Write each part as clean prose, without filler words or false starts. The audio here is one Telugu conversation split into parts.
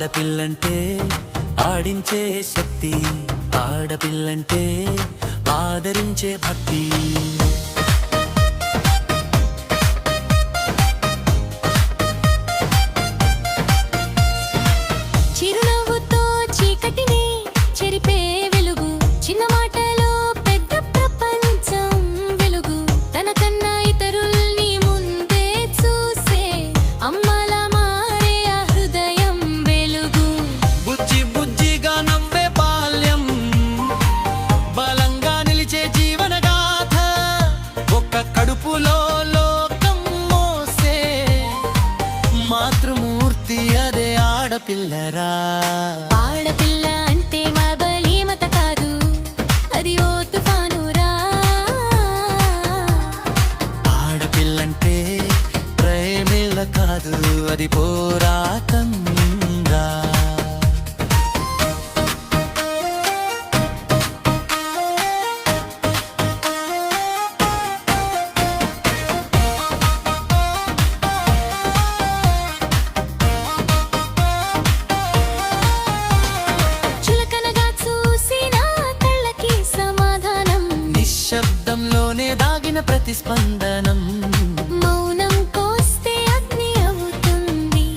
ఆడపిల్లంటే ఆడించే శక్తి, ఆడపిల్లంటే ఆదరించే భక్తి. చిరునవ్వుతో చీకటిని చెరిపే వెలుగు, చిన్న మాటలో పెద్ద ప్రపంచం వెలుగు, తనకన్నా ఇతరుల్ని ముందే చూసే అమ్మలా మారే ఆ హృదయం వెలుగు. బుజ్జి బుజ్జిగా నవ్వే బాల్యం, బలంగా నిలిచే జీవన గాథ, ఒక్క కడుపులో లోకం మోసే మాతృమూర్తి అదే ఆడపిల్లరా. ఆడపిల్ల అంటే మా బలీమత కాదు, అది ఓ తుఫానురా. ఆడపిల్లంటే ప్రేమిళ్ళ కాదు, అది పోరాటం రా. చులకనగా చూసిన కళ్ళకి సమాధానం, నిశ్శబ్దంలోనే దాగిన ప్రతిస్పందనం, మౌనం కోస్తే అగ్ని అవుతుంది,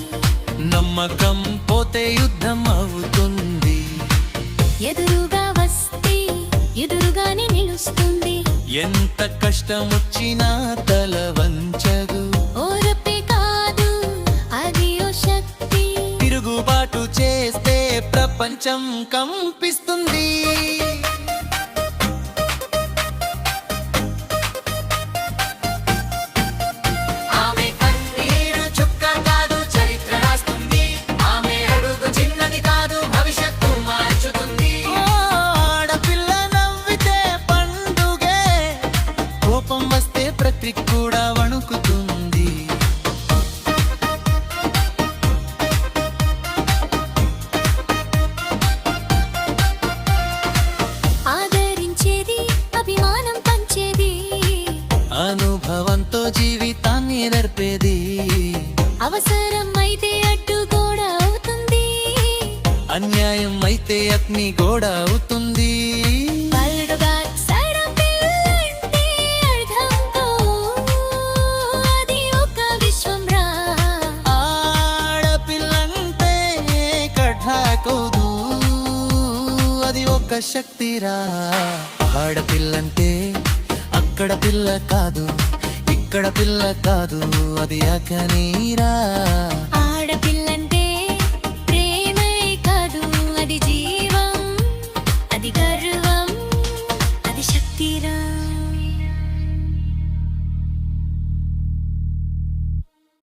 నమ్మకం పోతే యుద్ధం అవుతుంది. ఎదురుగా వస్తే ఎదురుగానే నిలుస్తుంది, ఎంత కష్టం వచ్చినా తల వంచదు, ఓరపే కాదు అది ఓ శక్తి. తిరుగుబాటు చేస్తే ప్రపంచం కంపిస్తుంది. ఆమె కన్నీరు చుక్క కాదు, చరిత్ర రాస్తుంది. ఆమె అడుగు చిన్నది కాదు, భవిష్యత్తు మార్చుతుంది. ఆడపిల్ల నవ్వితే పండుగే, కోపం వస్తే ప్రకృతి కూడా వణుకుతుంది. ఆదరించేది, అభిమానం పంచేది, అనుభవంతో జీవితాన్ని నడిపేది, అవసరం అయితే అడ్డు కూడా అవుతుంది, అన్యాయం అయితే అగ్ని గోడ అవుతుంది. పల్లుడుగా సడపిల్లంటే అర్థంతో అది ఒక విశ్వం రా. ఆడపిల్లంటే కఠాకోదు, అది ఒక శక్తిరా. ఆడపిల్లంటే అక్కడ పిల్ల కాదు, ఇక్కడ పిల్ల కాదు, అది అకనీరా.